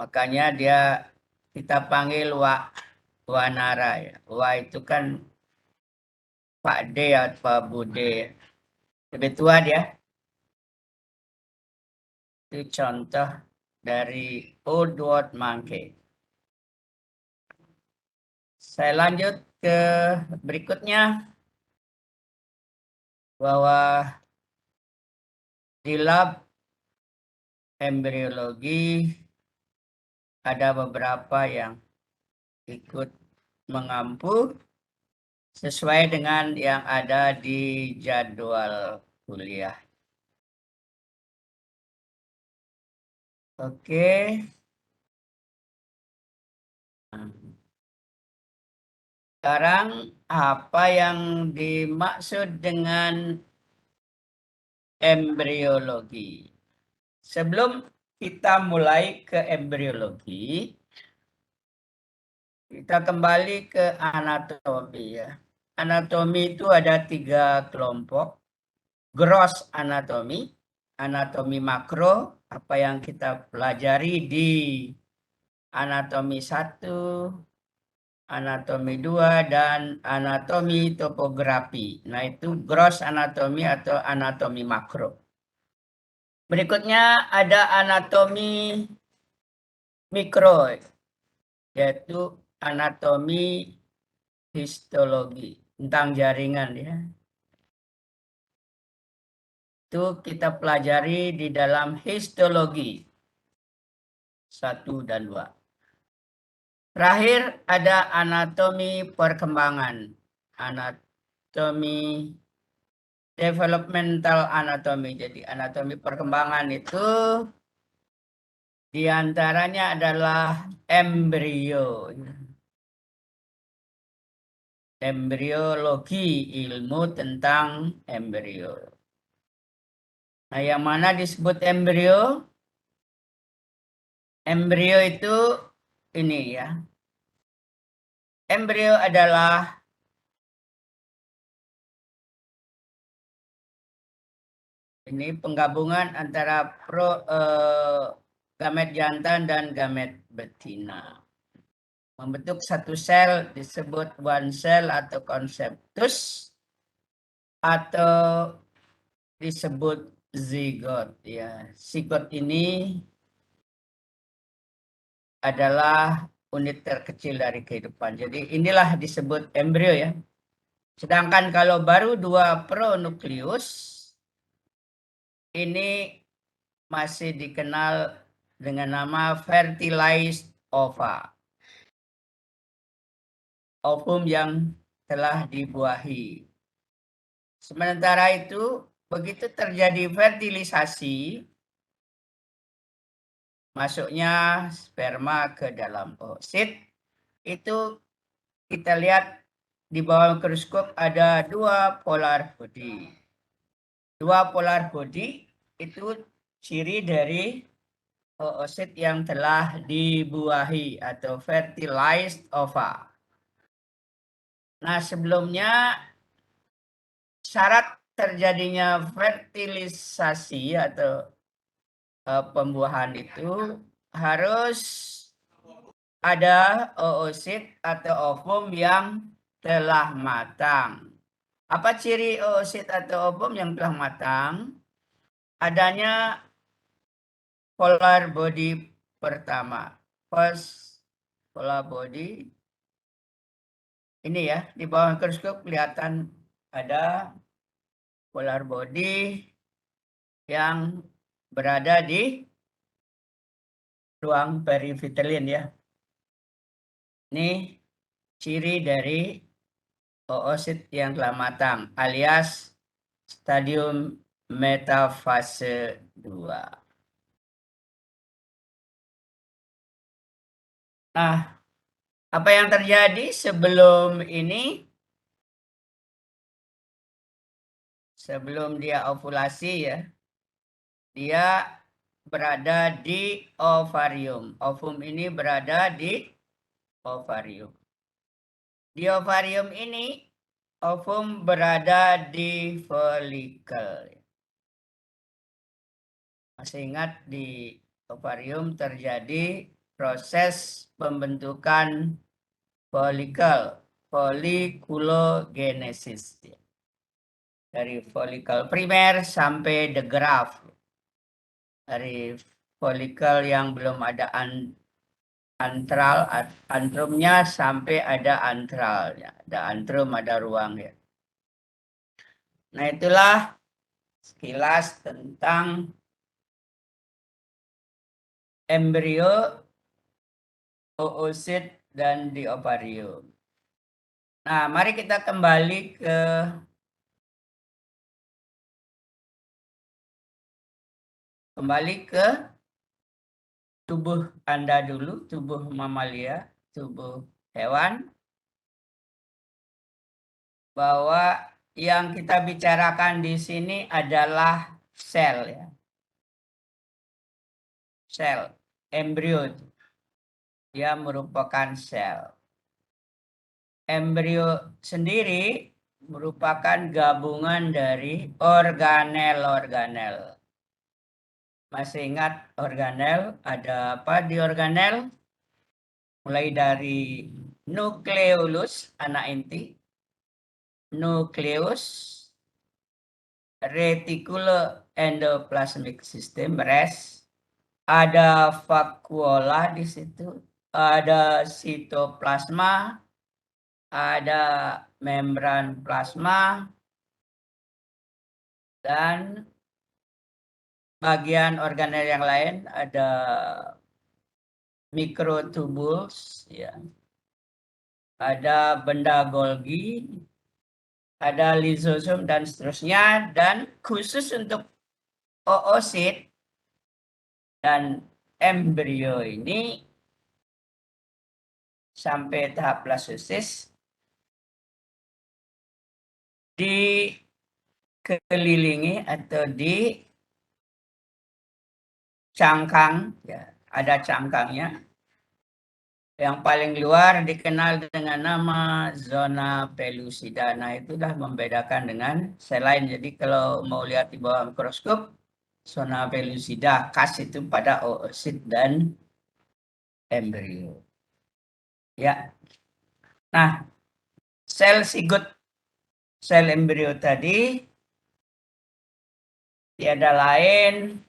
Makanya kita panggil Wanara ya. Wa itu kan Pak D atau Bude. Lebih tua dia. Itu contoh dari Old World Monkey. Saya lanjut ke berikutnya bahwa di lab embriologi ada beberapa yang ikut mengampu sesuai dengan yang ada di jadwal kuliah. Oke. Sekarang apa yang dimaksud dengan embriologi? Sebelum kita mulai ke embriologi, kita kembali ke anatomi ya. Anatomi itu ada 3 kelompok. Gross anatomi, anatomi makro, apa yang kita pelajari di anatomi 1, anatomi 2, dan anatomi topografi. Nah, itu gross anatomi atau anatomi makro. Berikutnya ada anatomi mikro, yaitu anatomi histologi, tentang jaringan ya. Itu kita pelajari di dalam histologi 1 dan 2. Terakhir ada anatomi perkembangan. Anatomi developmental anatomy. Jadi anatomi perkembangan itu diantaranya adalah embrio. Embriologi, ilmu tentang embrio. Nah, yang mana disebut embrio? Embrio itu ini ya. Embrio adalah ini penggabungan antara gamet jantan dan gamet betina. Membentuk satu sel disebut one cell atau konseptus atau disebut zigot ya. Zigot ini adalah unit terkecil dari kehidupan. Jadi inilah disebut embrio ya. Sedangkan kalau baru 2 pronukleus ini masih dikenal dengan nama fertilized ova. Ovum yang telah dibuahi. Sementara itu, begitu terjadi fertilisasi, masuknya sperma ke dalam oosit, itu kita lihat di bawah mikroskop ada 2 polar body. 2 polar body itu ciri dari oosit yang telah dibuahi atau fertilized ova. Nah, sebelumnya syarat terjadinya fertilisasi atau pembuahan itu harus ada oosit atau ovum yang telah matang. Apa ciri oosit atau ovum yang telah matang? Adanya polar body pertama. First polar body. Ini ya, di bawah mikroskop kelihatan ada polar body yang berada di ruang perivitellin ya. Ini ciri dari oosit yang telah matang alias stadium metafase 2. Nah, apa yang terjadi sebelum ini? Sebelum dia ovulasi ya, dia berada di ovarium. Ovum ini berada di ovarium. Di ovarium ini, ovum berada di folikel. Masih ingat di ovarium terjadi proses pembentukan folikulogenesis. Dari folikel primer sampai the graft. Dari folikel yang belum ada antrumnya sampai ada antralnya. Ada antrum, ada ruang ya. Nah, itulah sekilas tentang embrio, oosit, dan diovarium. Nah, mari kita kembali ke tubuh Anda dulu, tubuh mamalia, tubuh hewan. Bahwa yang kita bicarakan di sini adalah sel ya. Sel, embrio. Dia merupakan sel. Embrio sendiri merupakan gabungan dari organel-organel. Masih ingat organel? Ada apa di organel? Mulai dari nukleolus, anak inti, nukleus, reticular endoplasmic system, RES, ada vakuola di situ, ada sitoplasma, ada membran plasma, dan bagian organel yang lain ada mikrotubuls, ya, ada benda Golgi, ada lisosom dan seterusnya. Dan khusus untuk oosit dan embrio ini sampai tahap blastosis dikelilingi atau di cangkang, ya, ada cangkangnya. Yang paling luar dikenal dengan nama zona pellucida. Nah, itu dah membedakan dengan sel lain. Jadi kalau mau lihat di bawah mikroskop, zona pellucida khas itu pada oosit dan embrio. Ya. Nah, sel sigut, sel embrio tadi tiada lain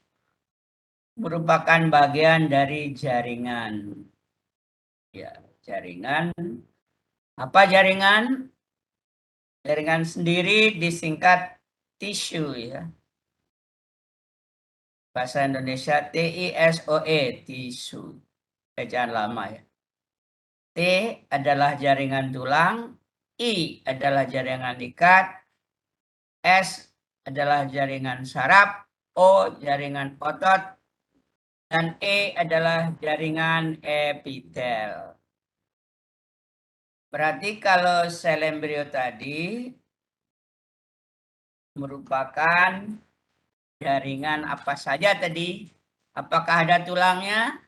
merupakan bagian dari jaringan. Ya, jaringan. Apa jaringan? Jaringan sendiri disingkat tisu ya. Bahasa Indonesia TISOE, tisu. Ejaan lama ya. T adalah jaringan tulang, I adalah jaringan ikat, S adalah jaringan saraf, O jaringan otot, dan E adalah jaringan epitel. Berarti kalau sel embrio tadi merupakan jaringan apa saja tadi? Apakah ada tulangnya?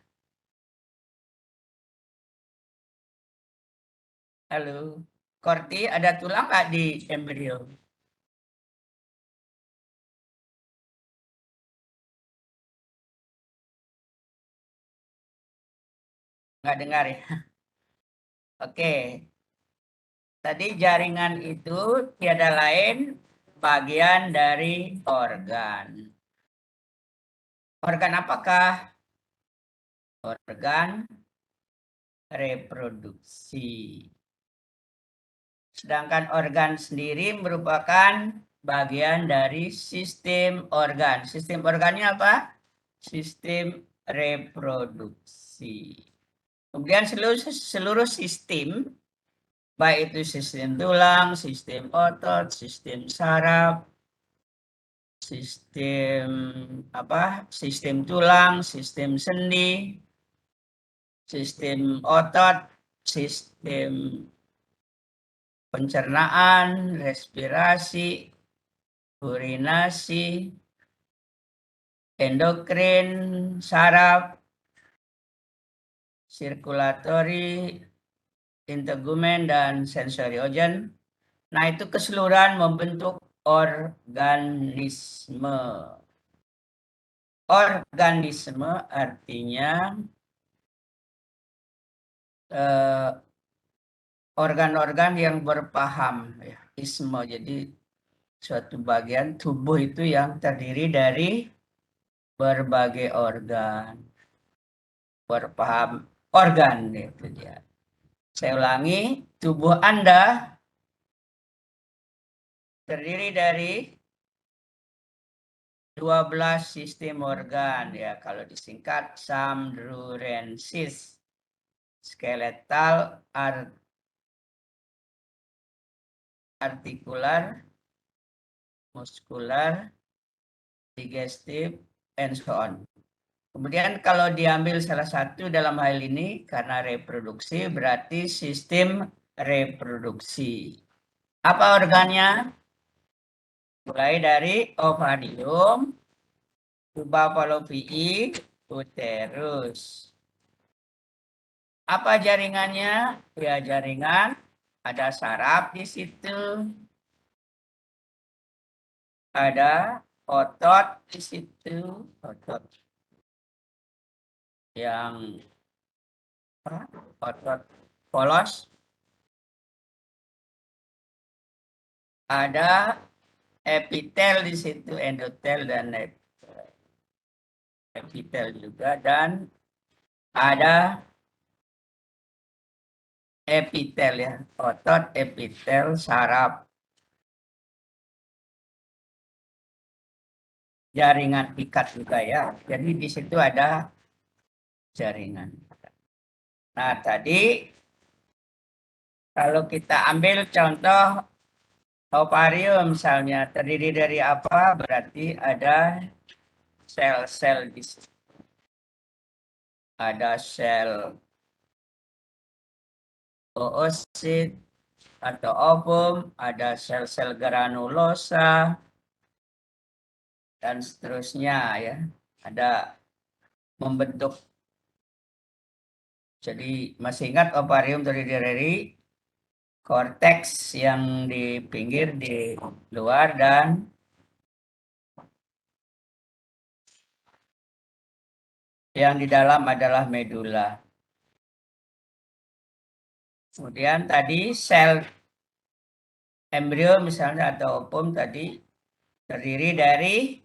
Halo, Korti, ada tulang nggak di embrio? Nggak dengar ya? Oke, tadi jaringan itu tiada lain bagian dari organ. Organ apakah? Organ reproduksi. Sedangkan organ sendiri merupakan bagian dari sistem organ. Sistem organnya apa? Sistem reproduksi. Kemudian seluruh sistem, baik itu sistem tulang, sistem otot, sistem saraf, sistem tulang, sistem sendi, sistem otot, sistem pencernaan, respirasi, urinasi, endokrin, saraf, sirkulatori, integumen, dan sensoriogen. Nah, itu keseluruhan membentuk organisme. Organisme artinya organ-organ yang berpaham, ya, isme. Jadi suatu bagian tubuh itu yang terdiri dari berbagai organ, berpaham organ, itu dia. Saya ulangi, tubuh Anda terdiri dari 12 sistem organ, ya, kalau disingkat Samdrurensis. Skeletal, artikular, muskular, digestif, and so on. Kemudian kalau diambil salah satu dalam hal ini, karena reproduksi, berarti sistem reproduksi. Apa organnya? Mulai dari ovarium, tuba falopii, uterus. Apa jaringannya? Ya, jaringan ada saraf di situ, ada otot di situ, otot yang otot polos, ada epitel di situ, endotel dan epitel juga, dan ada epitel, ya, otot epitel saraf, jaringan ikat juga, ya. Jadi di situ ada jaringan. Nah, tadi kalau kita ambil contoh ovarium misalnya, terdiri dari apa? Berarti ada sel-sel di situ. Ada sel oosit atau ovum, ada sel-sel granulosa, dan seterusnya, ya. Ada membentuk. Jadi masih ingat ovarium terdiri dari korteks yang di pinggir, di luar, dan yang di dalam adalah medula. Kemudian tadi sel embrio misalnya atau ovum tadi terdiri dari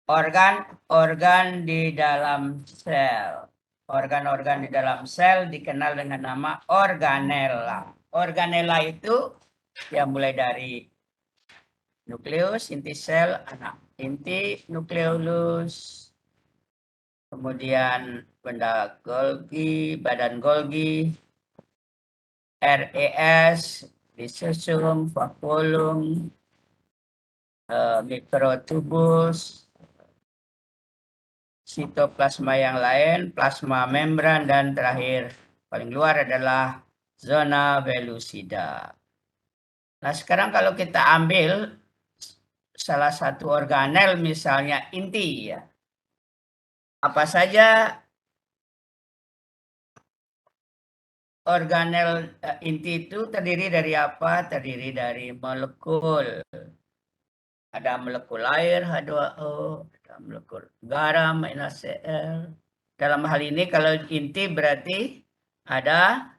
organ-organ di dalam sel. Organ-organ di dalam sel dikenal dengan nama organella. Organella itu ya mulai dari nukleus, inti sel, anak inti, nukleolus, kemudian benda Golgi, badan Golgi, RES, rhizosum, vakuolum, mikrotubus, sitoplasma yang lain, plasma membran, dan terakhir paling luar adalah zona pellucida. Nah, sekarang kalau kita ambil salah satu organel misalnya inti, ya. Apa saja organel inti itu terdiri dari apa? Terdiri dari molekul. Ada molekul air H2O, ada molekul garam NaCl. Dalam hal ini kalau inti berarti ada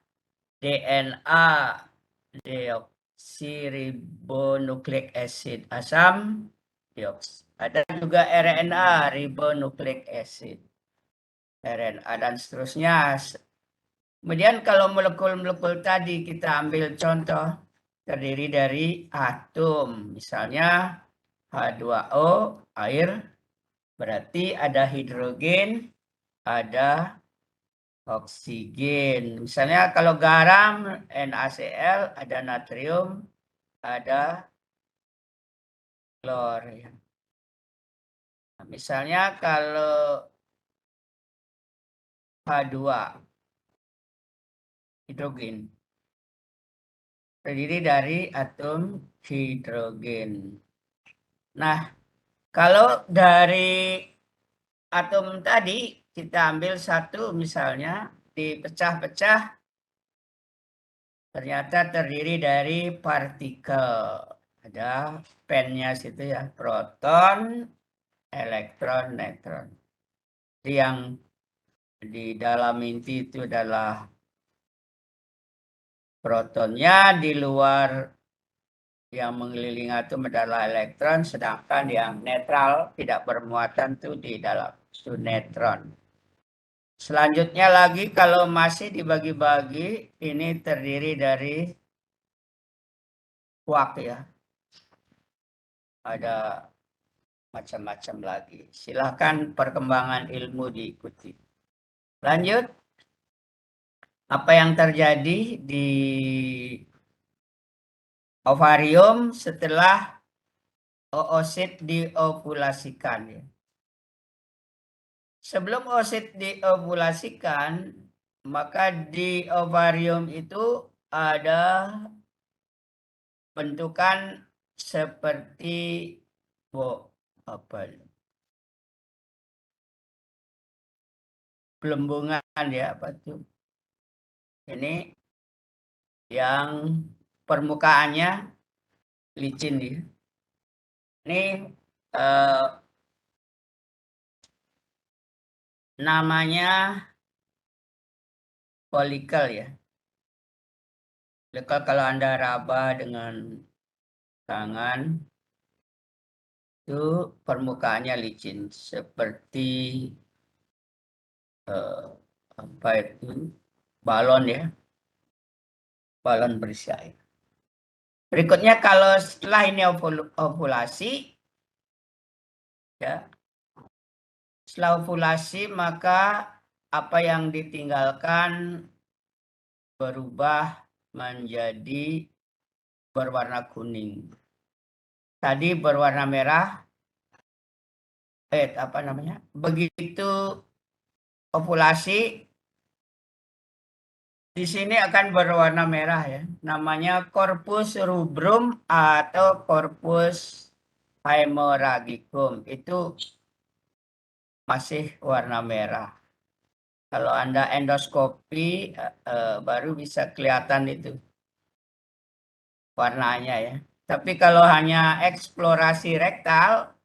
DNA, deoksiribonukleik acid, asam deoks. Ada juga RNA, ribonukleik acid, RNA, dan seterusnya. Kemudian kalau molekul-molekul tadi kita ambil contoh terdiri dari atom, misalnya H2O, air, berarti ada hidrogen, ada oksigen. Misalnya kalau garam, NaCl, ada natrium, ada klor, ya. Nah, misalnya kalau H2, hidrogen, terdiri dari atom hidrogen. Nah, kalau dari atom tadi kita ambil satu misalnya, dipecah-pecah, ternyata terdiri dari partikel. Ada pennya situ, ya, proton, elektron, neutron. Yang di dalam inti itu adalah protonnya, di luar yang mengelilingi atom adalah elektron, sedangkan yang netral tidak bermuatan itu di dalam itu neutron. Selanjutnya lagi kalau masih dibagi-bagi, ini terdiri dari quark ya. Ada macam-macam lagi. Silahkan perkembangan ilmu diikuti. Lanjut. Apa yang terjadi di ovarium setelah oosit diovulasikan ya. Sebelum oosit diovulasikan, maka di ovarium itu ada bentukan seperti gelembungan ya, apa tuh? Ini yang permukaannya licin ya. Ini namanya folikel ya. Folikel kalau Anda raba dengan tangan itu permukaannya licin seperti apa itu balon ya, balon berisi air. Berikutnya kalau setelah ini ovulasi ya, setelah ovulasi maka apa yang ditinggalkan berubah menjadi berwarna kuning. Tadi berwarna merah. Apa namanya? Begitu ovulasi di sini akan berwarna merah ya. Namanya corpus rubrum atau corpus hemorrhagicum. Itu masih warna merah. Kalau Anda endoskopi baru bisa kelihatan itu warnanya ya. Tapi kalau hanya eksplorasi rektal,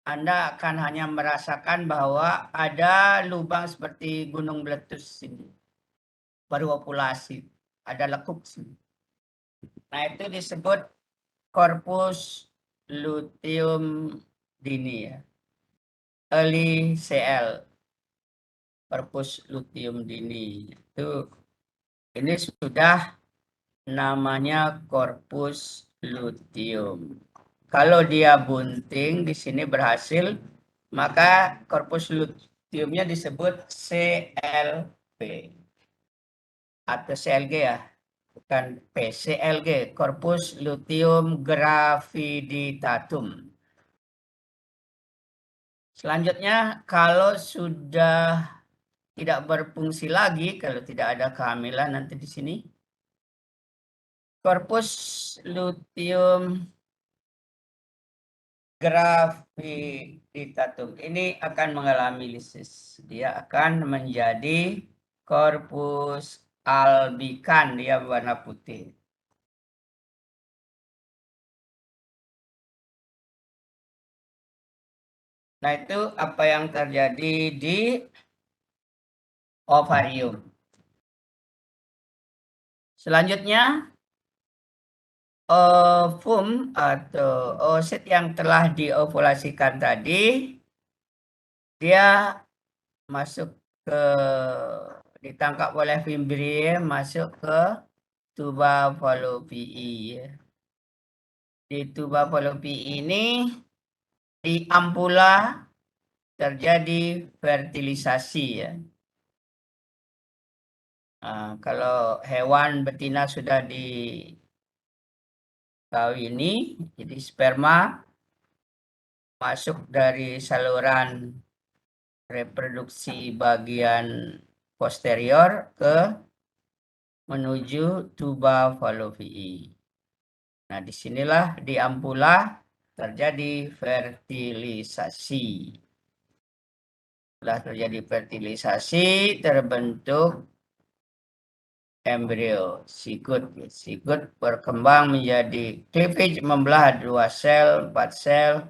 Anda akan hanya merasakan bahwa ada lubang seperti gunung meletus ini. Baru ovulasi, ada lekuk sini. Nah itu disebut corpus luteum dini ya. Early CL. Corpus luteum dini. Itu ini sudah namanya corpus luteum. Kalau dia bunting di sini berhasil, maka corpus luteumnya disebut CLP atau CLG ya, bukan PCLG, corpus luteum graphiditatum. Selanjutnya, kalau sudah tidak berfungsi lagi, kalau tidak ada kehamilan nanti di sini, corpus luteum graphiditatum ini akan mengalami lisis. Dia akan menjadi corpus albican, dia warna putih. Nah, itu apa yang terjadi di ovarium. Selanjutnya, ovum atau oosit yang telah diovulasikan tadi, dia masuk ke ditangkap oleh fimbriae, masuk ke tuba falopii. Di tuba falopii ini di ampula terjadi fertilisasi ya. Nah, kalau hewan betina sudah dikawini, jadi sperma masuk dari saluran reproduksi bagian posterior ke menuju tuba falopii. Nah, disinilah di ampula terjadi fertilisasi. Setelah terjadi fertilisasi, terbentuk embrio sigut. Sigut berkembang menjadi cleavage, membelah 2 sel, 4 sel,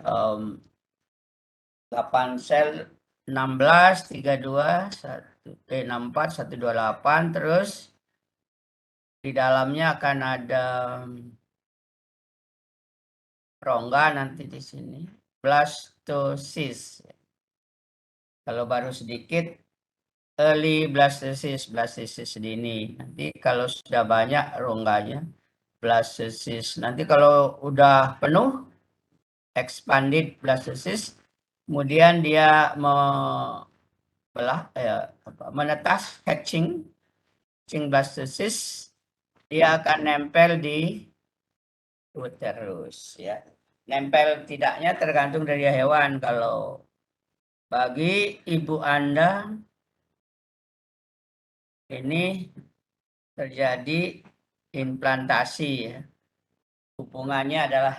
8 sel, 16, 32, 64, 128, terus Di dalamnya akan ada rongga nanti di sini. Blastosis. Kalau baru sedikit, early blastosis dini. Nanti kalau sudah banyak rongganya, blastosis. Nanti kalau udah penuh, expanded blastosis, kemudian dia menetas, hatching blastosis, dia akan nempel di uterus, ya. Nempel tidaknya tergantung dari hewan. Kalau bagi ibu Anda ini terjadi implantasi, ya. Hubungannya adalah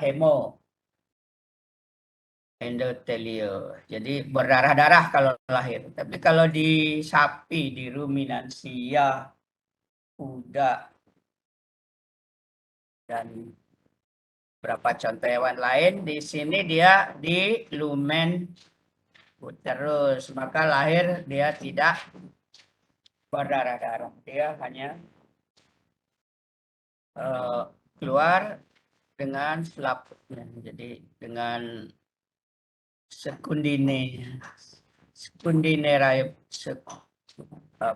endotelio. Jadi berdarah-darah kalau lahir. Tapi kalau di sapi, di ruminansia, kuda, dan berapa contoh hewan lain, di sini dia di lumen uterus. Maka lahir dia tidak berdarah-darah. Dia hanya keluar dengan selaputnya. Jadi dengan sekundine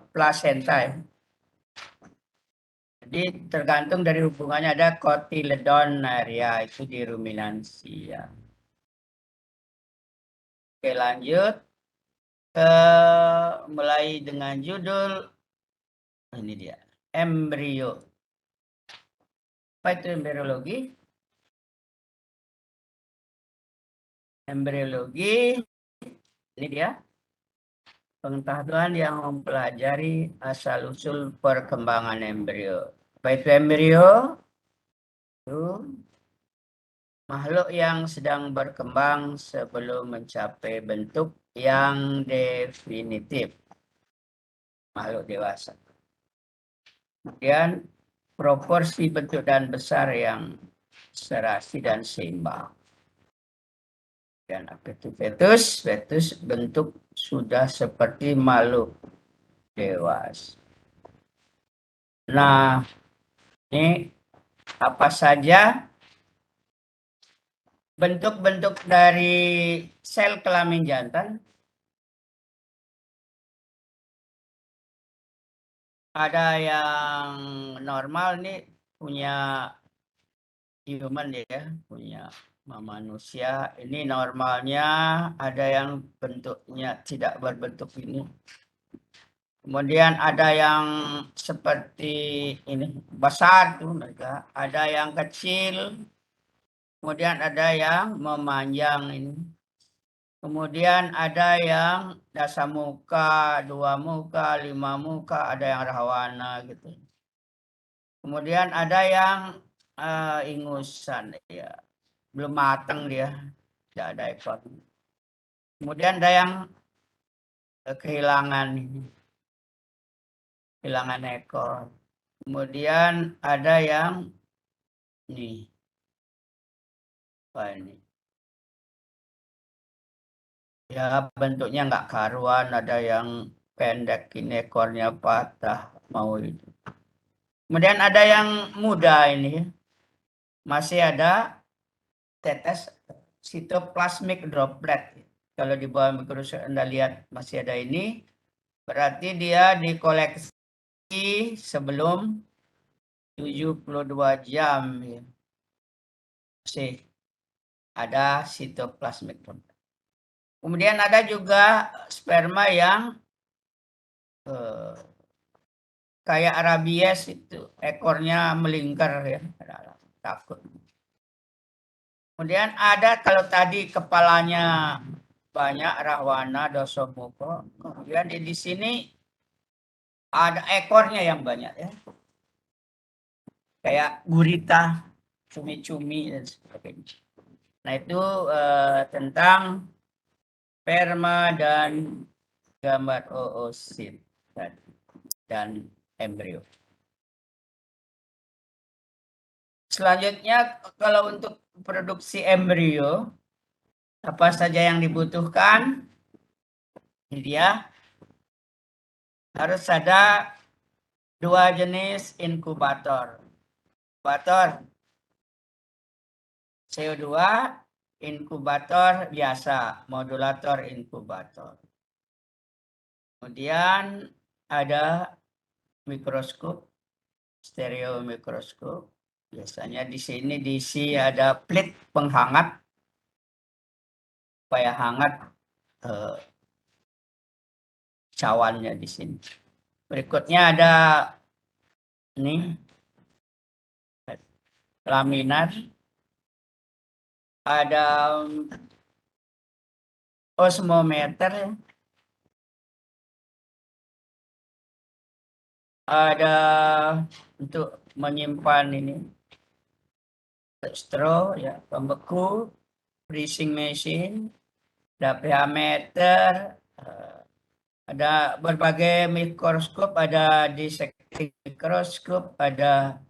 placenta, ya. Jadi tergantung dari hubungannya, ada cotyledon area itu di ruminansia. Oke, lanjut mulai dengan judul ini dia, embrio. Apa itu embriologi? Embriologi ini dia, pengetahuan yang mempelajari asal-usul perkembangan embrio. Apa itu embrio? Itu makhluk yang sedang berkembang sebelum mencapai bentuk yang definitif. Makhluk dewasa. Kemudian proporsi bentuk dan besar yang serasi dan seimbang. Dan apa itu fetus? Fetus bentuk sudah seperti makhluk dewasa. Nah, ini apa saja bentuk-bentuk dari sel kelamin jantan? Ada yang normal nih, punya human, ya, punya manusia. Ini normalnya, ada yang bentuknya tidak berbentuk ini. Kemudian ada yang seperti ini, besar tuh mereka. Ada yang kecil. Kemudian ada yang memanjang ini. Kemudian ada yang dasar muka, 2 muka, 5 muka, ada yang rahwana gitu. Kemudian ada yang ingusan, ya, belum matang dia, tidak ada ekor. Kemudian ada yang kehilangan ekor. Kemudian ada yang ini, apa ini? Ya, bentuknya nggak karuan, ada yang pendek, ini ekornya patah, mau itu. Kemudian ada yang muda ini, masih ada tetes sitoplasmic droplet. Kalau di bawah mikroskop Anda lihat masih ada ini, berarti dia dikoleksi sebelum 72 jam. Ya. Masih ada sitoplasmic droplet. Kemudian ada juga sperma yang kayak rabies, itu ekornya melingkar, ya, takut. Kemudian ada, kalau tadi kepalanya banyak, rahwana, dosomuko. Kemudian di sini ada ekornya yang banyak, ya. Kayak gurita, cumi-cumi dan sebagainya. Nah, itu tentang sperma dan gambar oosit dan embrio. Selanjutnya, kalau untuk produksi embrio, apa saja yang dibutuhkan? Ini dia, harus ada Dua jenis inkubator. Inkubator CO2, inkubator biasa, modulator inkubator. Kemudian ada mikroskop, stereo mikroskop. Biasanya di sini diisi ada plit penghangat supaya hangat cawannya di sini. Berikutnya ada ini laminar, ada osmometer, ada untuk menyimpan ini straw ya, pembeku, freezing machine, ada pH meter, ada berbagai mikroskop, ada dissecting mikroskop, ada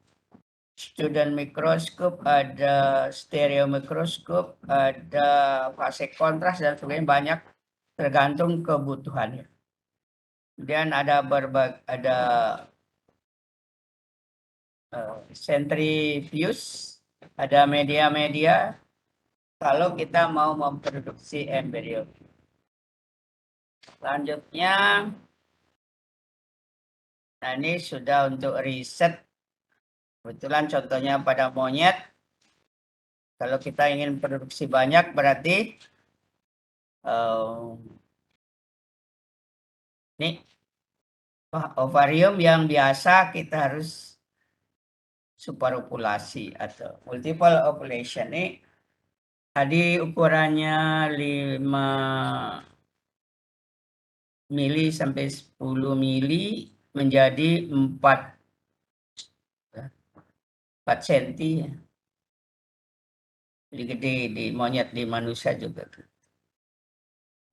student mikroskop, ada stereo mikroskop, ada fase kontras dan sebagainya, banyak tergantung kebutuhannya. Kemudian ada centrifuge, ada media-media kalau kita mau memproduksi embrio. Selanjutnya, nah ini sudah untuk riset. Kebetulan contohnya pada monyet. Kalau kita ingin produksi banyak berarti ini ovarium yang biasa kita harus superopulasi atau multiple ovulation. Ini tadi ukurannya 5 mili sampai 10 mili menjadi 4 cm. Jadi gede di monyet, di manusia juga.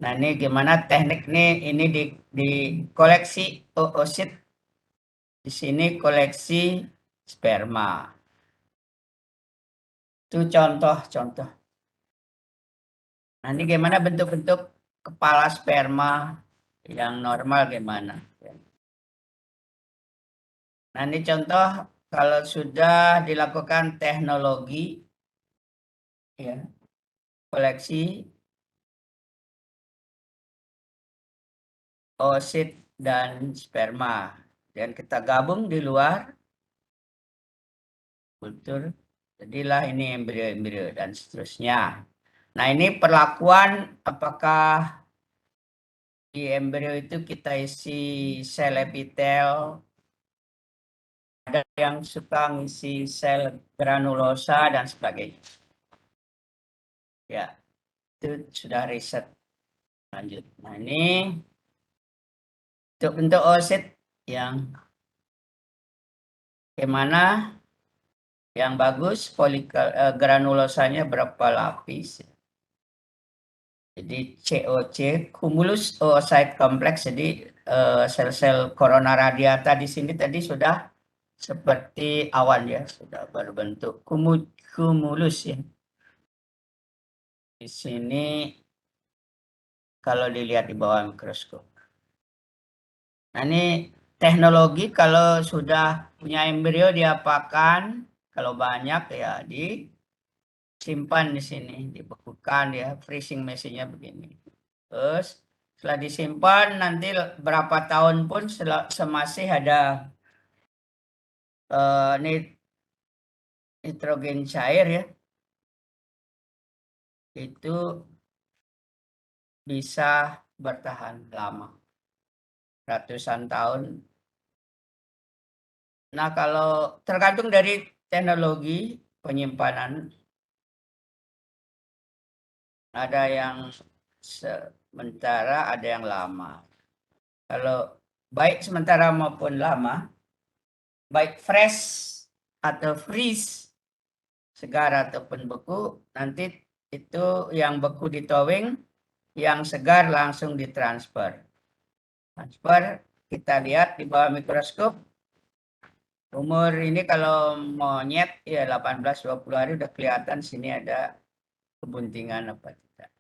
Nah ini gimana teknik ini di koleksi oosit. Di sini koleksi sperma. Itu contoh-contoh. Nah ini gimana bentuk-bentuk kepala sperma yang normal gimana. Nah ini contoh kalau sudah dilakukan teknologi ya, koleksi oosit dan sperma. Dan kita gabung di luar kultur. Jadilah ini embrio-embrio dan seterusnya. Nah ini perlakuan apakah di embrio itu kita isi sel epitel, ada yang suka ngisi sel granulosa dan sebagainya. Ya, itu sudah riset lanjut. Nah ini untuk bentuk oosit yang gimana? Yang bagus granulosanya berapa lapis? Jadi COC, cumulus oocyte complex. Jadi sel-sel corona radiata di sini tadi sudah seperti awan ya, sudah berbentuk cumulus ya. Di sini kalau dilihat di bawah mikroskop. Nah ini teknologi kalau sudah punya embrio diapakan, kalau banyak ya disimpan di sini, dibekukan ya, freezing mesinnya begini. Terus setelah disimpan nanti berapa tahun pun semasih ada nitrogen cair ya, itu bisa bertahan lama, ratusan tahun. Nah kalau tergantung dari teknologi penyimpanan, ada yang sementara, ada yang lama. Kalau baik sementara maupun lama, baik fresh atau freeze, segar ataupun beku, nanti itu yang beku di towing, yang segar langsung ditransfer. Transfer, kita lihat di bawah mikroskop, umur ini kalau monyet ya 18-20 hari udah kelihatan sini ada kebuntingan apa tidak.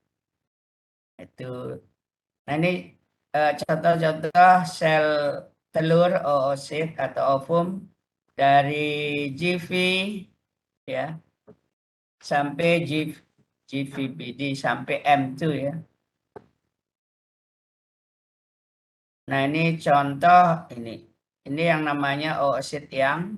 Itu. Nah ini contoh-contoh sel telur oosit atau ovum dari GV ya sampai GVBD sampai M2 ya. Nah, ini contoh ini. Ini yang namanya oosit yang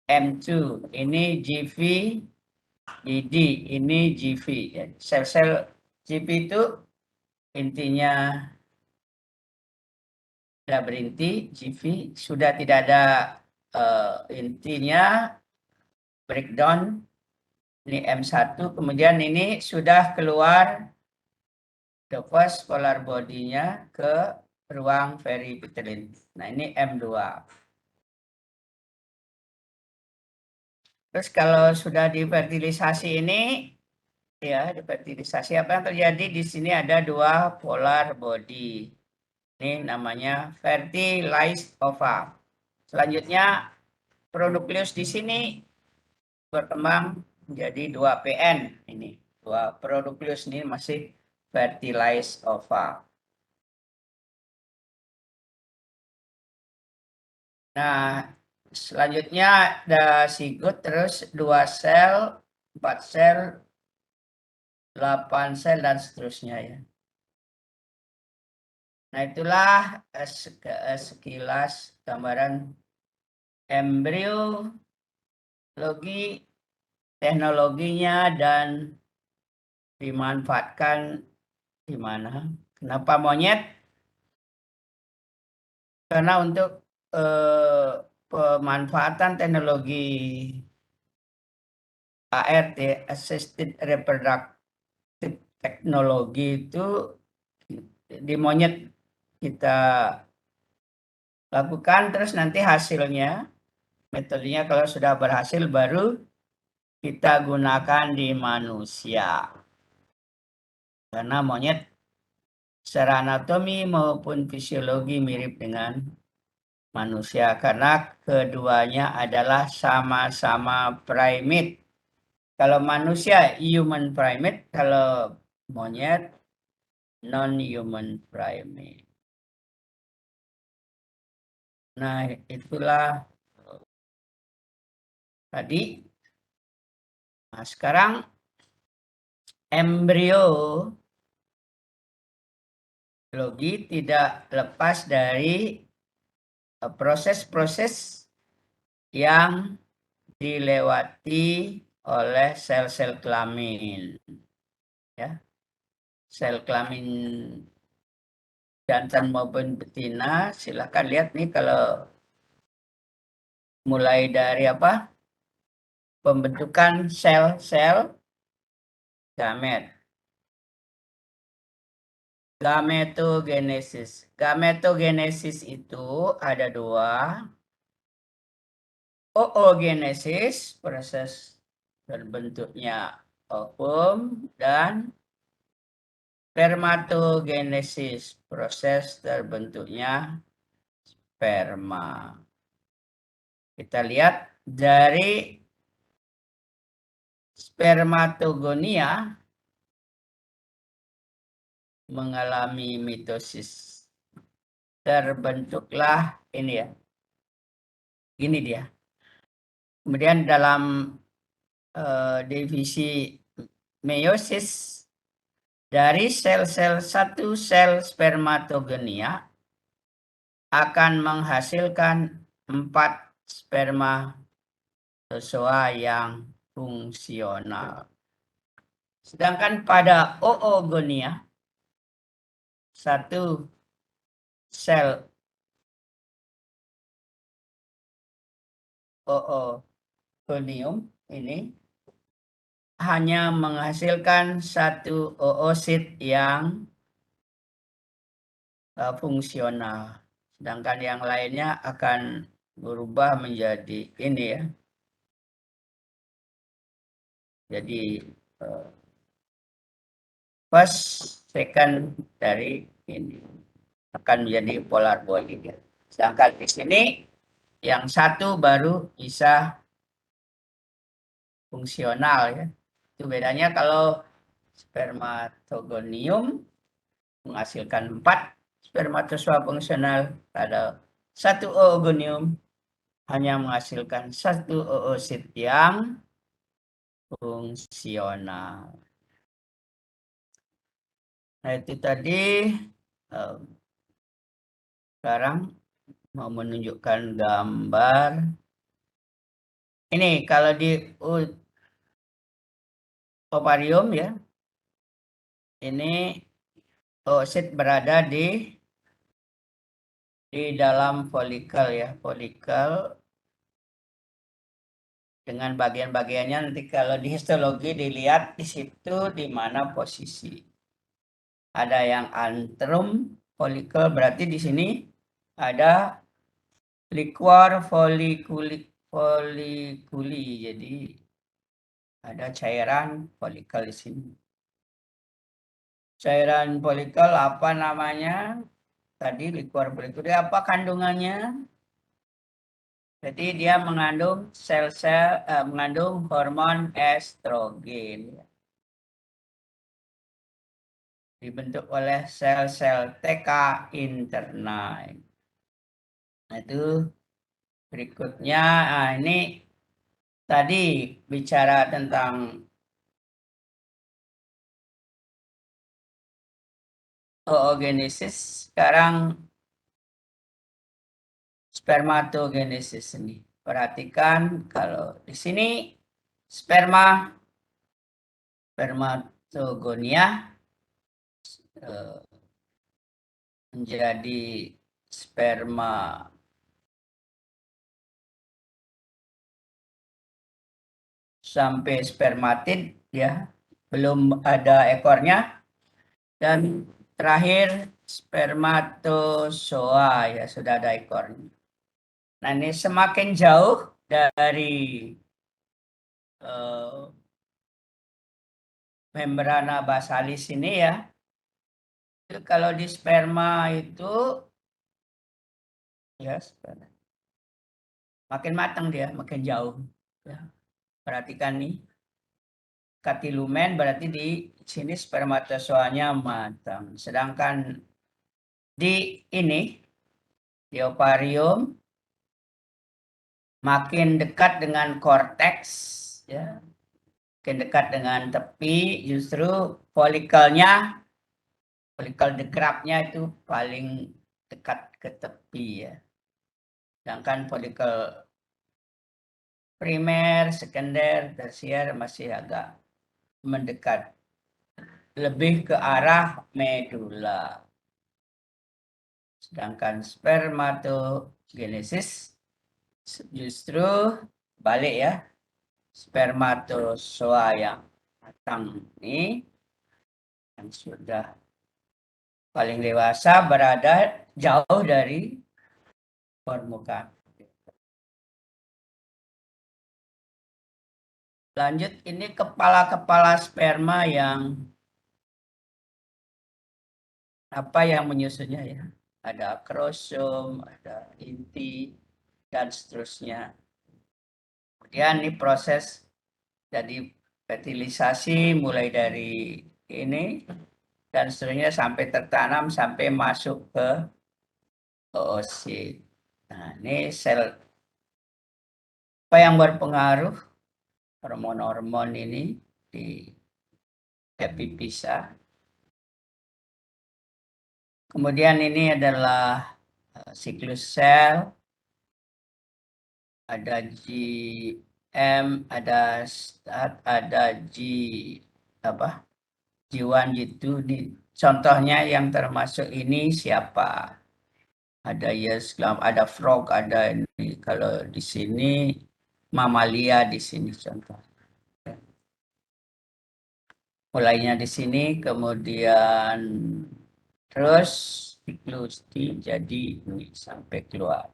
M2. Ini GVBD, ini GV ya. Sel-sel GV itu intinya sudah berhenti, GV sudah tidak ada intinya breakdown. Ini M1, kemudian ini sudah keluar the first polar body-nya ke ruang peripetalin. Nah, ini M2. Terus kalau sudah difertilisasi ini, ya difertilisasi apa yang terjadi di sini ada dua polar body. Ini namanya fertilized ova. Selanjutnya pronukleus di sini berkembang menjadi 2PN. Ini dua pronukleus ini masih fertilized ova. Nah, selanjutnya ada zigot, terus 2 sel, 4 sel, 8 sel, dan seterusnya ya. Nah, itulah sekilas gambaran embriologi, teknologinya, dan dimanfaatkan di mana. Kenapa monyet? Karena untuk pemanfaatan teknologi ART, Assisted Reproductive Technology, itu di monyet kita lakukan, terus nanti hasilnya, metodenya kalau sudah berhasil baru kita gunakan di manusia. Karena monyet secara anatomi maupun fisiologi mirip dengan manusia, karena keduanya adalah sama-sama primate. Kalau manusia human primate, kalau monyet non-human primate. Nah, itulah tadi. Nah, sekarang embriologi tidak lepas dari proses-proses yang dilewati oleh sel-sel kelamin. Ya. Sel kelamin jantan maupun betina, silahkan lihat nih kalau mulai dari apa? Pembentukan sel-sel gamet. Gametogenesis. Gametogenesis itu ada dua. Oogenesis, proses terbentuknya ovum, dan spermatogenesis, proses terbentuknya sperma. Kita lihat dari spermatogonia mengalami mitosis. Terbentuklah ini ya. Ini dia. Kemudian dalam divisi meiosis, dari sel-sel satu sel spermatogonia akan menghasilkan 4 spermatozoa yang fungsional. Sedangkan pada oogonia, satu sel oogonium ini hanya menghasilkan satu oosit yang fungsional. Sedangkan yang lainnya akan berubah menjadi ini ya. Jadi first, second dari ini akan menjadi polar body. Sedangkan di sini yang satu baru bisa fungsional ya. Itu bedanya kalau spermatogonium menghasilkan 4, spermatozoa fungsional ada satu oogonium hanya menghasilkan satu oosit yang fungsional. Nah itu tadi. Sekarang mau menunjukkan gambar. Ini kalau di ovarium ya. Ini oosit berada di dalam folikel ya. Folikel dengan bagian-bagiannya nanti kalau di histologi dilihat di situ di mana posisi. Ada yang antrum folikel berarti di sini ada liquor foliculi. Jadi ada cairan folikel di sini. Cairan folikel apa namanya? Tadi liquor foliculi apa kandungannya? Jadi dia mengandung mengandung hormon estrogen. Dibentuk oleh sel-sel TK internal. Nah, itu berikutnya. Nah, ini tadi bicara tentang oogenesis, sekarang spermatogenesis ini. Perhatikan kalau di sini spermatogonia menjadi sperma sampai spermatid ya, belum ada ekornya, dan terakhir spermatozoa ya sudah ada ekornya. Nah ini semakin jauh dari membrana basalis ini ya. Kalau di sperma itu ya makin matang dia, makin jauh. Ya. Perhatikan nih, katilumen berarti di sini spermatozoanya matang. Sedangkan di ini di ovarium makin dekat dengan korteks, ya, makin dekat dengan tepi, justru folikel degrapnya itu paling dekat ke tepi ya. Sedangkan folikel primer, sekunder, tersier masih agak mendekat, lebih ke arah medula. Sedangkan spermatogenesis justru balik ya. Spermatozoa yang matang ini yang sudah paling dewasa berada jauh dari permukaan. Lanjut, ini kepala-kepala sperma yang apa yang menyusunnya ya. Ada akrosom, ada inti, dan seterusnya. Kemudian ini proses jadi fertilisasi mulai dari ini dan seterusnya sampai tertanam sampai masuk ke oosit. Nah, ini sel apa yang berpengaruh hormon-hormon ini di epifisa. Kemudian ini adalah siklus sel, ada GM, ada start, ada G1, G2. Contohnya yang termasuk ini siapa? Ada ada frog, ada ini. Kalau di sini mamalia di sini contoh. Mulainya di sini, kemudian terus siklus jadi ini sampai keluar.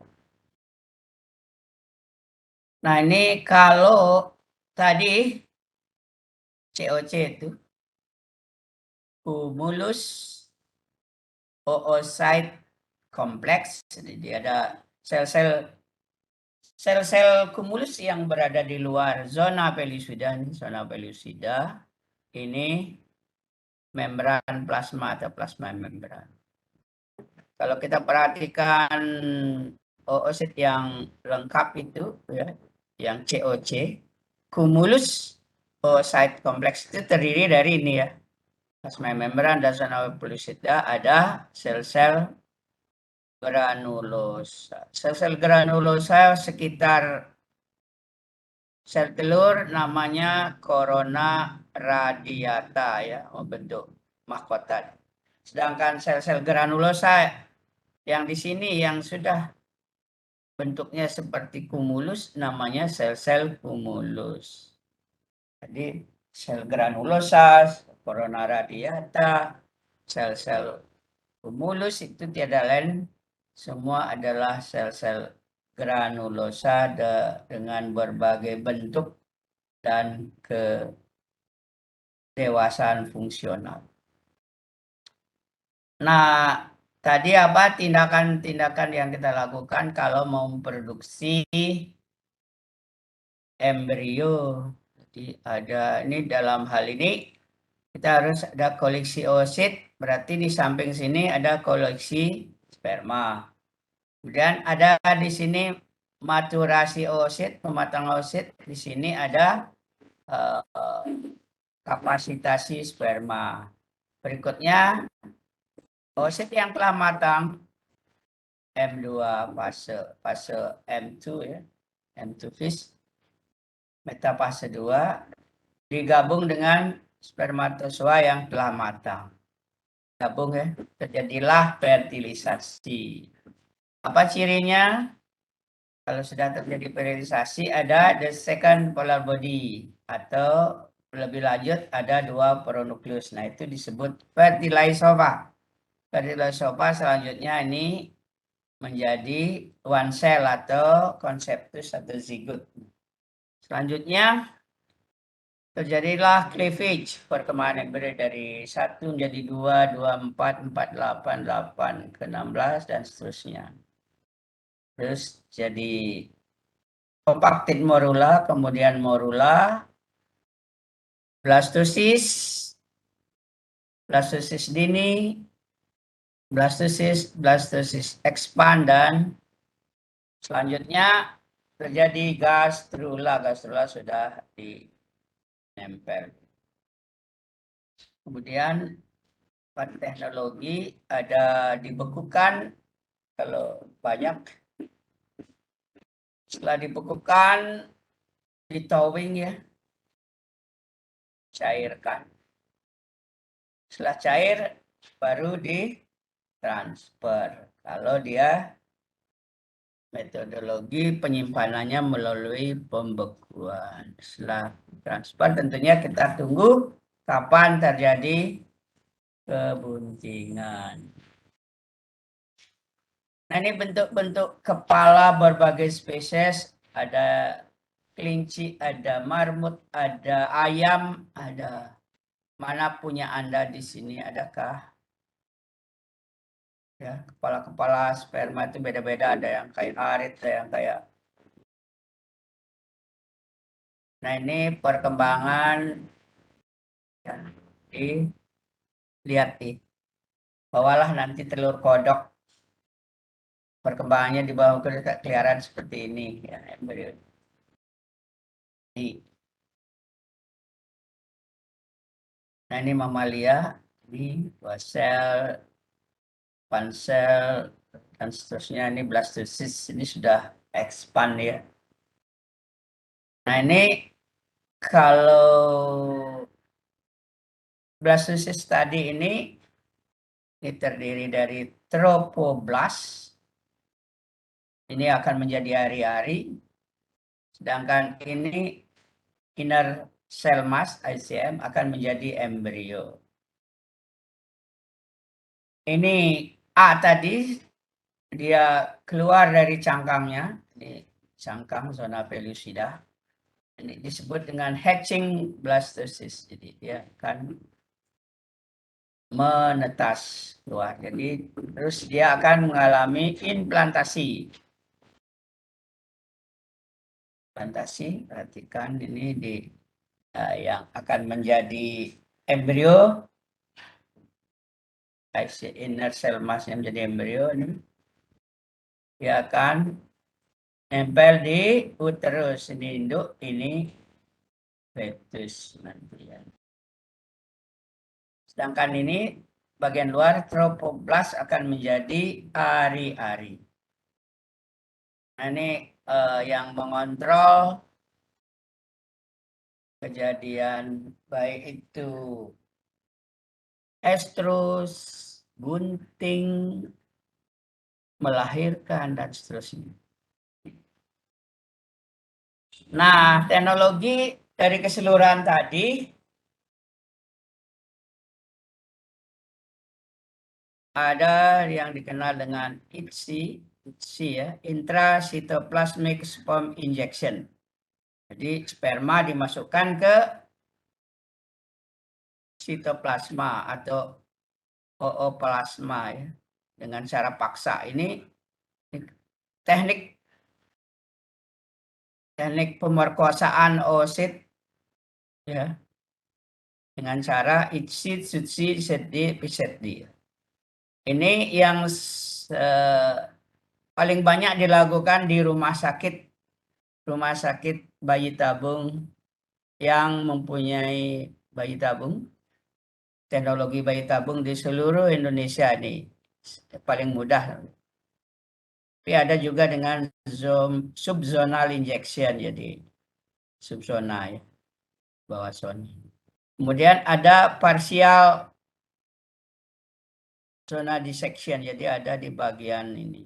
Nah ini kalau tadi COC itu cumulus oocyte kompleks, jadi ada sel-sel cumulus yang berada di luar zona pellucida ini membran plasma atau plasma membran. Kalau kita perhatikan oosit yang lengkap itu, ya, yang COC, kumulus oocyte kompleks itu terdiri dari ini ya, plasma membran dan zona pelusida, ada sel-sel granulosa. Sel-sel granulosa sekitar sel telur namanya corona radiata ya, membentuk mahkota. Sedangkan sel-sel granulosa yang di sini yang sudah bentuknya seperti kumulus namanya sel-sel kumulus. Jadi sel granulosa, corona radiata, sel-sel kumulus itu tiada lain semua adalah sel-sel granulosa dengan berbagai bentuk dan kedewasaan fungsional. Nah, tadi apa tindakan-tindakan yang kita lakukan kalau mau memproduksi embrio. Jadi ada ini dalam hal ini kita harus ada koleksi oosit, berarti di samping sini ada koleksi sperma. Kemudian ada di sini maturasi oosit, pematang oosit. Di sini ada kapasitasi sperma. Berikutnya oosit yang telah matang M2 fase M2 ya, M2 phase, metafase 2 digabung dengan spermatozoa yang telah matang. Gabung ya, terjadilah fertilisasi. Apa cirinya? Kalau sudah terjadi fertilisasi ada the second polar body atau lebih lanjut ada dua pronukleus. Nah, itu disebut fertilizova. Fertilizova selanjutnya ini menjadi one cell atau konseptus atau zigot. Selanjutnya terjadilah cleavage, perkembangan embrio dari 1 menjadi 2, 2, 4, 4, 8, 8 ke 16 dan seterusnya. Terus jadi compacted morula, kemudian morula, blastosis, blastosis dini, blastosis expand, dan selanjutnya terjadi gastrula. Gastrula sudah dinempel. Kemudian pada teknologi ada dibekukan, kalau banyak setelah dibekukan di thawing ya, cairkan. Setelah cair baru ditransfer. Kalau dia metodologi penyimpanannya melalui pembekuan. Setelah transfer tentunya kita tunggu kapan terjadi kebuncingan. Nah, ini bentuk-bentuk kepala berbagai spesies. Ada kelinci, ada marmut, ada ayam, ada. Mana punya Anda di sini? Adakah? Ya, kepala-kepala sperma itu beda-beda. Ada yang kayak arit, ada yang kayak. Nah, ini perkembangan. Ya, lihat nih. Bawalah nanti telur kodok. Perkembangannya di bawah keliaran seperti ini. Ya, embrio. Nah, ini mamalia. Ini sel, pansel, dan seterusnya. Ini blastosis. Ini sudah expand ya. Nah, ini kalau blastosis tadi ini terdiri dari tropoblast. Ini akan menjadi hari-hari. Sedangkan ini inner cell mass ICM akan menjadi embrio. Ini A tadi dia keluar dari cangkangnya, ini cangkang zona pellucida. Ini disebut dengan hatching blastosis. Jadi dia akan menetas keluar. Jadi terus dia akan mengalami implantasi. Implantasi, perhatikan ini yang akan menjadi embrio inner cell mass yang menjadi embrio ini, dia akan nempel di uterus, ini induk, ini fetus nanti ya. Sedangkan ini bagian luar tropoplas akan menjadi ari-ari. Nah, ini yang mengontrol kejadian baik itu estrus, gunting, melahirkan, dan seterusnya. Nah, teknologi dari keseluruhan tadi ada yang dikenal dengan ITSI ya, intrasitoplasmic sperm injection. Jadi sperma dimasukkan ke sitoplasma atau ooplasma ya, dengan cara paksa. Ini teknik pemerkosaan oosit ya, dengan cara ITSI, SUTSI, ZD, PZD. Ini yang paling banyak dilakukan di rumah sakit bayi tabung yang mempunyai bayi tabung, teknologi bayi tabung di seluruh Indonesia ini paling mudah. Tapi ada juga dengan subzonal injection, jadi subzona ya, bawah zona. Kemudian ada partial zona dissection, jadi ada di bagian ini.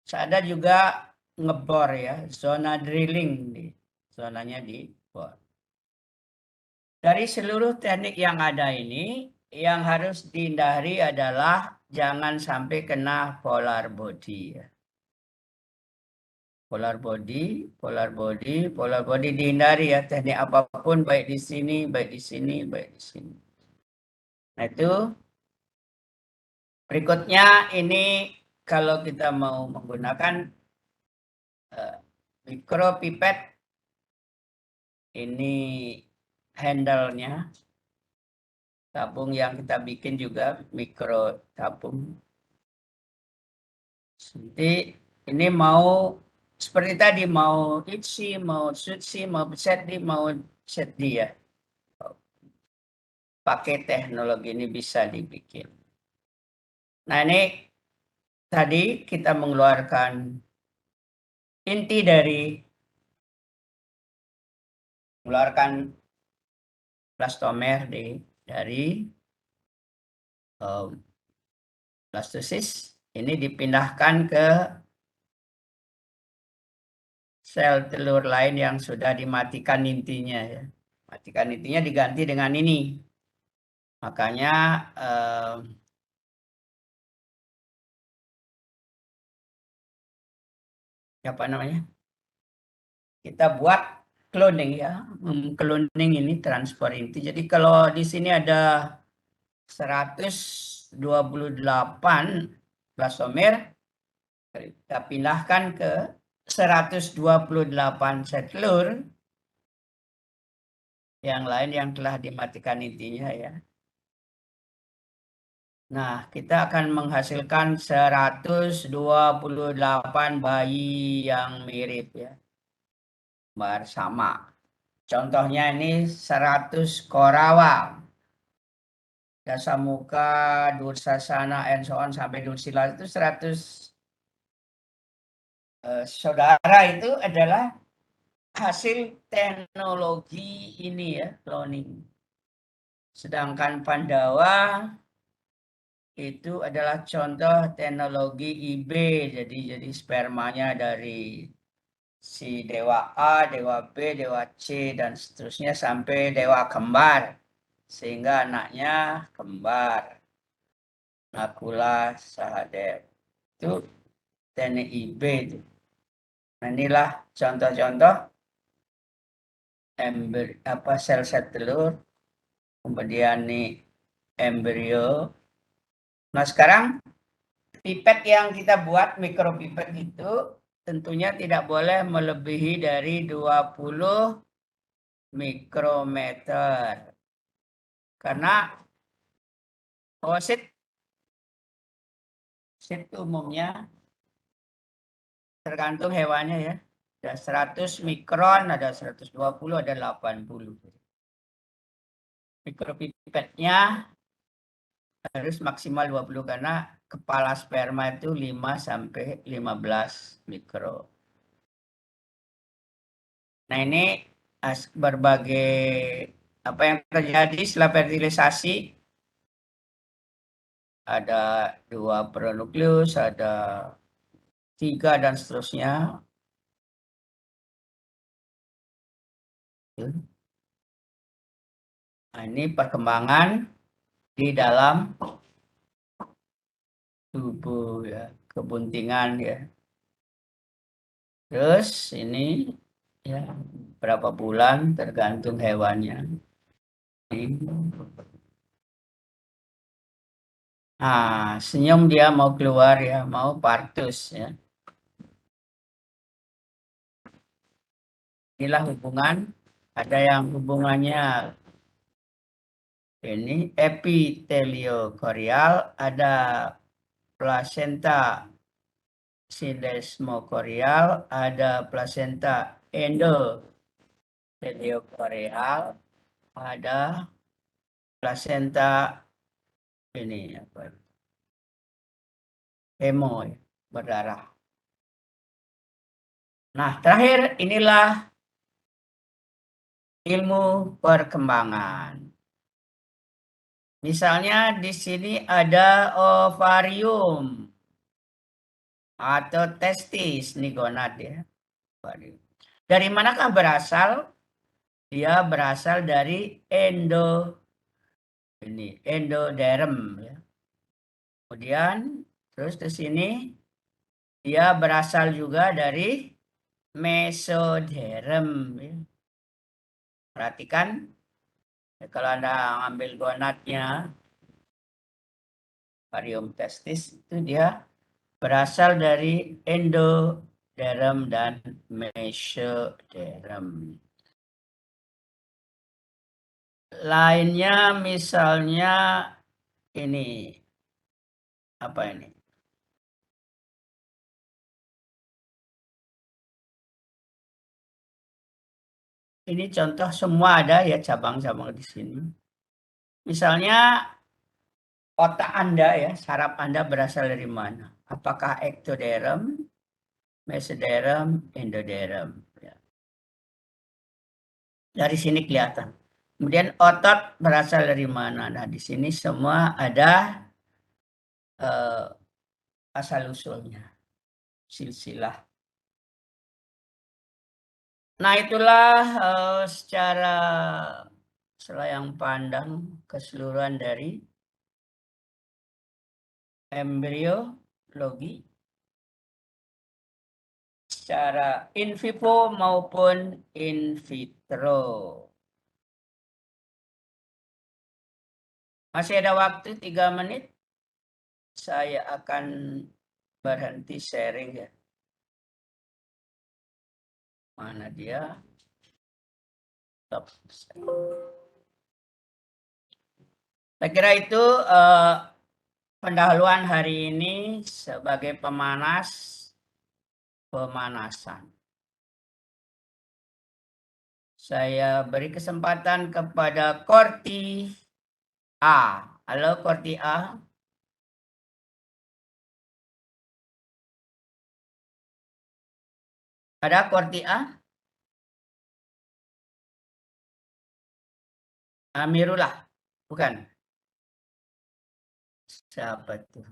Ada juga ngebor ya, zona drilling, zonanya di bor. Dari seluruh teknik yang ada ini, yang harus dihindari adalah jangan sampai kena polar body ya. Polar body dihindari ya, teknik apapun, baik di sini, baik di sini, baik di sini. Nah itu berikutnya ini kalau kita mau menggunakan mikropipet, ini handle-nya, tabung yang kita bikin juga mikro tabung. Jadi ini mau seperti tadi, mau ITSI, mau SUTSI, mau ZD, mau ZD ya. Pakai teknologi ini bisa dibikin. Nah ini tadi kita mengeluarkan inti dari mengeluarkan blastomer dari blastosis. Ini dipindahkan ke sel telur lain yang sudah dimatikan intinya ya. Matikan intinya diganti dengan ini. Makanya apa namanya? Kita buat cloning ya. Cloning ini transfer inti. Jadi kalau di sini ada 128 blastomer, kita pindahkan ke 128 sel telur yang lain yang telah dimatikan intinya ya. Nah, kita akan menghasilkan 128 bayi yang mirip ya. Bersama. Contohnya ini 100 korawa. Dasamuka, Dursasana, and so on sampai Dursila itu 100 saudara itu adalah hasil teknologi ini ya, cloning. Sedangkan Pandawa itu adalah contoh teknologi IB, jadi spermanya dari si dewa A, dewa B, dewa C, dan seterusnya sampai dewa kembar. Sehingga anaknya kembar. Nakula Sahadev. Itu teknik IB. Itu. Nah, inilah contoh-contoh sel-sel telur. Kemudian nih embrio. Nah, sekarang pipet yang kita buat, mikropipet itu tentunya tidak boleh melebihi dari 20 mikrometer. Karena oosit Itu umumnya tergantung hewannya ya. Ada 100 mikron, ada 120, ada 80. Mikropipetnya harus maksimal 20 karena kepala sperma itu 5 sampai 15 mikro. Nah, ini berbagai apa yang terjadi setelah fertilisasi. Ada 2 pronukleus, ada 3 dan seterusnya. Nah, ini perkembangan di dalam tubuh ya, kebuntingan ya. Terus ini ya berapa bulan tergantung hewannya. Nah, senyum dia mau keluar ya, mau partus ya. Inilah hubungan, ada yang hubungannya ini epiteliokorial, ada plasenta silesmokorial, ada plasenta endoteliokorial, ada plasenta ini apa? Hemo ya, berdarah. Nah, terakhir inilah ilmu perkembangan. Misalnya di sini ada ovarium atau testis, nih gonad ya. Ovarium. Dari manakah berasal? Dia berasal dari endoderm ya. Kemudian terus di sini dia berasal juga dari mesoderm ya. Perhatikan ya, kalau Anda ambil gonadnya ovarium testis itu dia berasal dari endoderm dan mesoderm. Lainnya misalnya ini apa ini? Ini contoh semua ada ya cabang-cabang di sini. Misalnya otak Anda ya, saraf Anda berasal dari mana? Apakah ektoderm, mesoderm, endoderm? Ya. Dari sini kelihatan. Kemudian otot berasal dari mana? Nah, di sini semua ada asal usulnya, silsilah. Nah, itulah secara selayang pandang keseluruhan dari embriologi secara in vivo maupun in vitro. Masih ada waktu 3 menit. Saya akan berhenti sharing ya. Mana dia? Stop. Saya kira itu pendahuluan hari ini sebagai pemanasan. Saya beri kesempatan kepada Korti A. Halo Korti A. Ada Korti A? Amirullah. Bukan. Siapa tuh?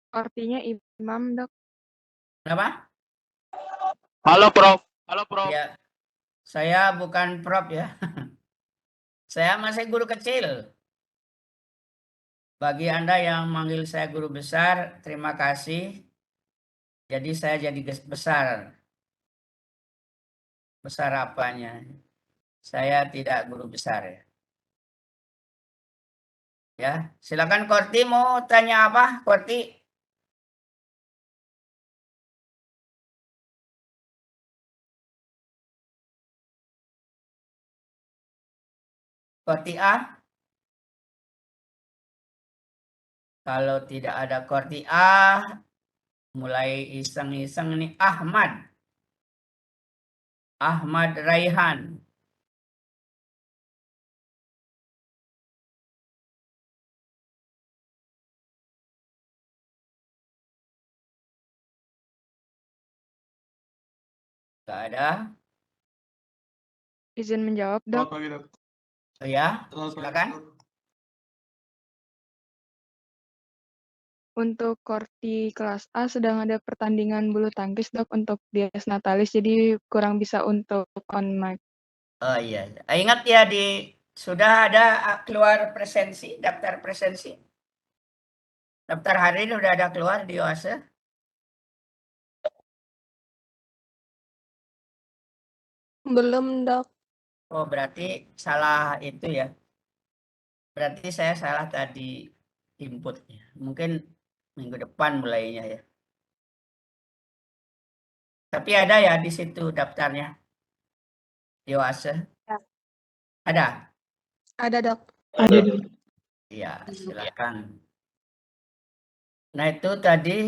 Artinya imam, Dok. Kenapa? Halo Prof. Halo Prof. Ya, saya bukan prof ya. Saya masih guru kecil. Bagi Anda yang manggil saya guru besar, terima kasih. Jadi saya jadi besar. Besar apanya? Saya tidak guru besar ya. Ya, silakan Korti mau tanya apa, Korti? Korti A? Kalau tidak ada Korti A, mulai iseng-iseng nih Ahmad. Ahmad Raihan. Gak ada. Izin menjawab, Dok. Selamat pagi, Dok. Oh ya, Selamat pagi, silakan. Dok. Untuk Korti kelas A sedang ada pertandingan bulu tangkis, Dok, untuk Dias Natalis, jadi kurang bisa untuk on mic. Oh iya. Ingat ya sudah ada keluar presensi, daftar presensi. Daftar harian udah ada keluar di OASE. Belum, Dok. Oh, berarti salah itu ya. Berarti saya salah tadi inputnya. Mungkin minggu depan mulainya ya. Tapi ada ya di situ daftarnya. Di OASE. Ya. Ada? Ada, Dok. Ada, Dok. Iya, silakan. Nah, itu tadi